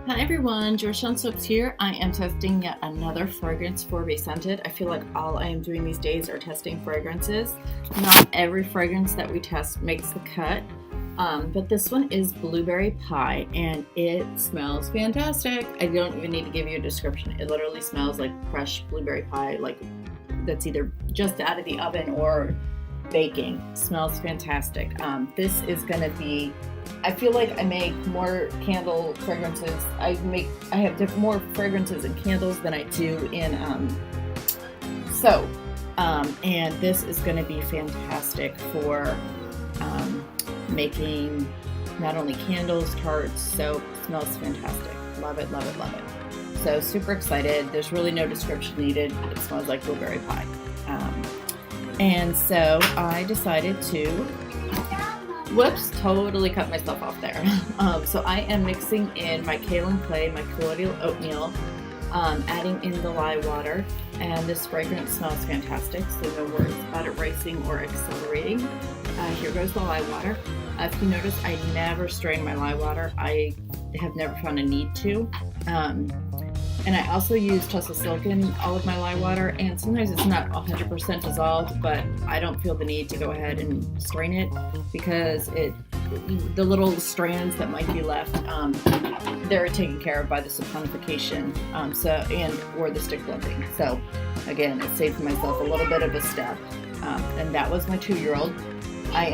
Hi everyone, Georgetown Soaps here. I am testing yet another fragrance for BeScented. I feel like all I am doing these days are testing fragrances. Not every fragrance that we test makes the cut, but this one is Blueberry Pie and it smells fantastic. I don't even need to give you a description. It literally smells like fresh blueberry pie, like that's either just out of the oven or baking. Smells fantastic. This is gonna be, I feel like I make more candle fragrances. I have more fragrances and candles than I do in soap. And this is going to be fantastic for making not only candles, tarts, soap. Smells fantastic. Love it, love it, love it. So super excited. There's really no description needed. It smells like blueberry pie. And so I decided to, whoops, totally cut myself off there. So I am mixing in my kale and clay, my colloidal oatmeal, adding in the lye water, and this fragrance smells fantastic, so no worries about it racing or accelerating. Here goes the lye water. If you notice, I never strain my lye water. I have never found a need to. And I also use Tussle Silk in all of my lye water, and sometimes it's not 100% dissolved, but I don't feel the need to go ahead and strain it because the little strands that might be left, they're taken care of by the saponification or the stick blending. So again, it saved myself a little bit of a step. And that was my 2-year-old. I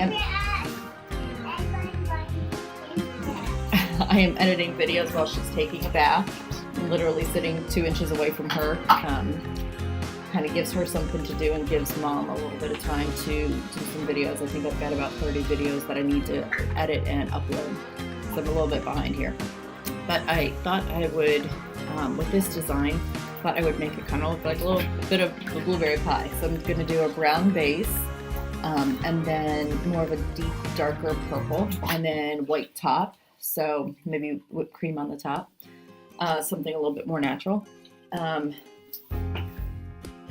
am editing videos while she's taking a bath. I'm literally sitting 2 inches away from her. Kind of gives her something to do and gives mom a little bit of time to do some videos. I think I've got about 30 videos that I need to edit and upload, so I'm a little bit behind here. But I thought I would, with this design, thought I would make it kind of look like a little bit of a blueberry pie. So I'm going to do a brown base, and then more of a deep, darker purple, and then white top. So maybe whipped cream on the top. Something a little bit more natural.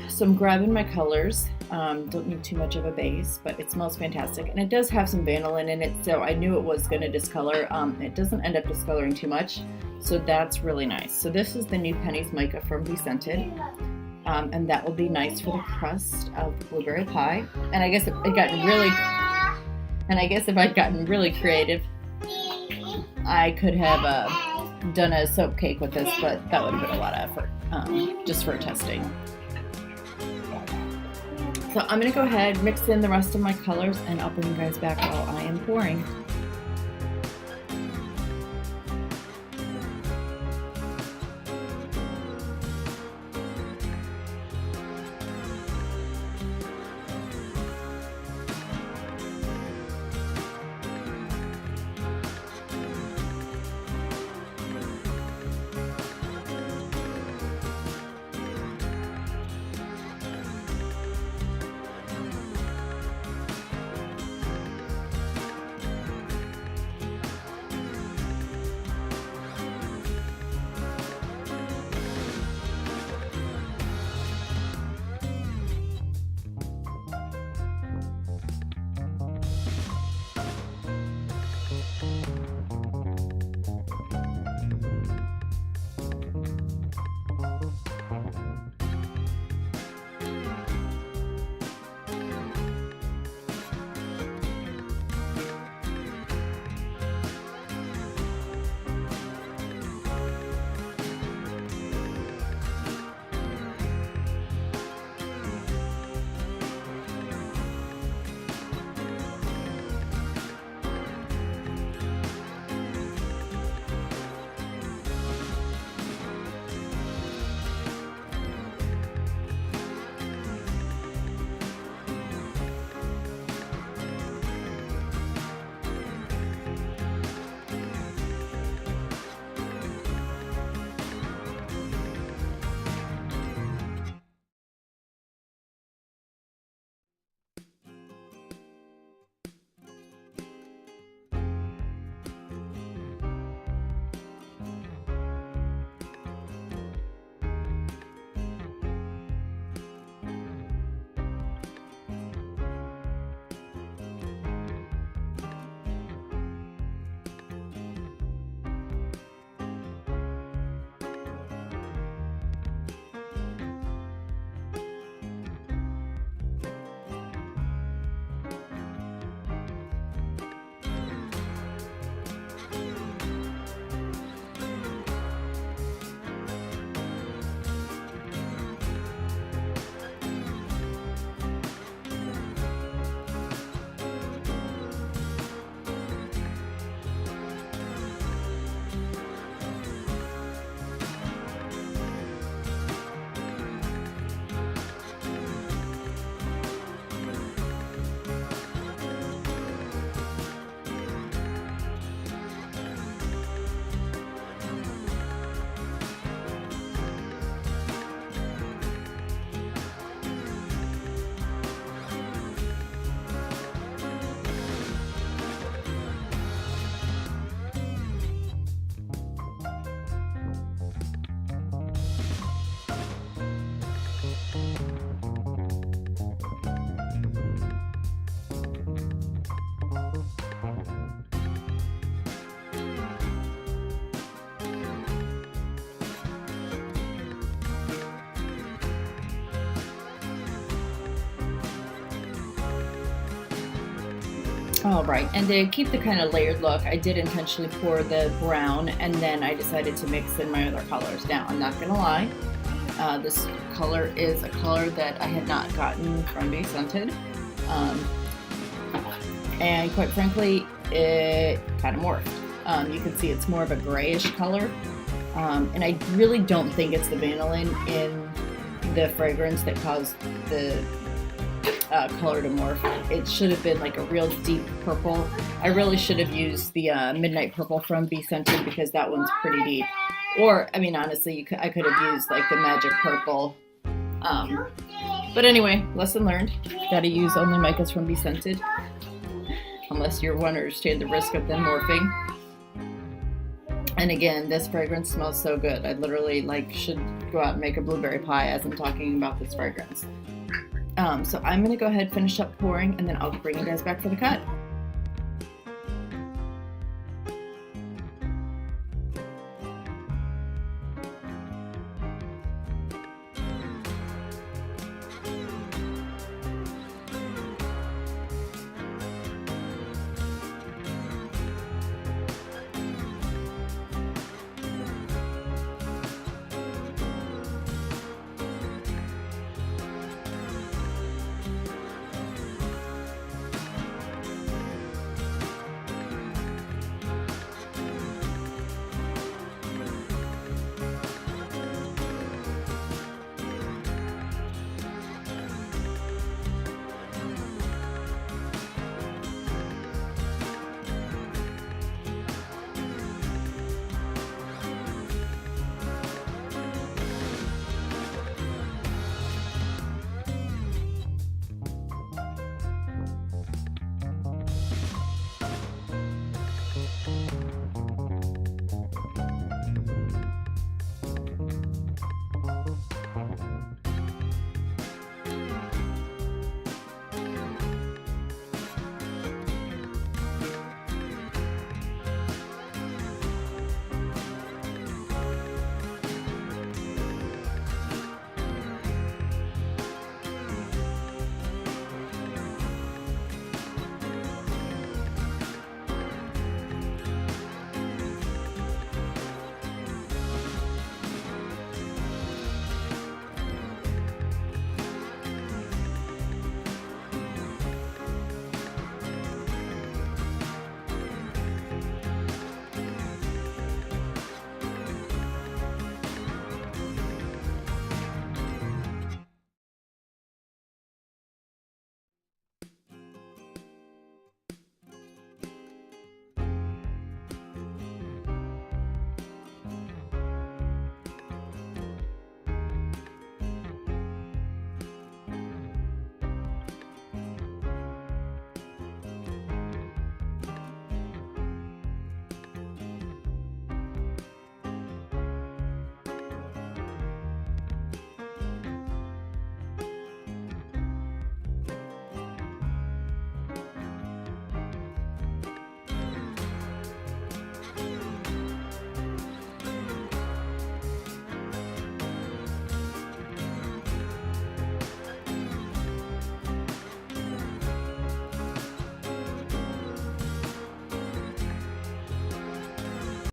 So I'm grabbing my colors. Don't need too much of a base, but it smells fantastic. And it does have some vanillin in it, so I knew it was going to discolor. It doesn't end up discoloring too much, so that's really nice. So this is the new Pennies Mica from BeScented. And that will be nice for the crust of the blueberry pie. And I guess if I'd gotten really creative, I could have done a soap cake with this, but that would have been a lot of effort just for testing. So I'm going to go ahead, mix in the rest of my colors, and I'll bring you guys back while I am pouring. All right, and to keep the kind of layered look, I did intentionally pour the brown, and then I decided to mix in my other colors. Now, I'm not gonna lie, this color is a color that I had not gotten from BeScented, and quite frankly, it kind of morphed. You can see it's more of a grayish color, and I really don't think it's the vanillin in the fragrance that caused the color to morph. It should have been like a real deep purple. I really should have used the Midnight Purple from BeScented because that one's pretty deep. Or, I mean, honestly, I could have used like the Magic Purple. But anyway, lesson learned. Gotta use only micas from BeScented. Unless you want to understand the risk of them morphing. And again, this fragrance smells so good. I literally should go out and make a blueberry pie as I'm talking about this fragrance. So I'm going to go ahead and finish up pouring, and then I'll bring you guys back for the cut.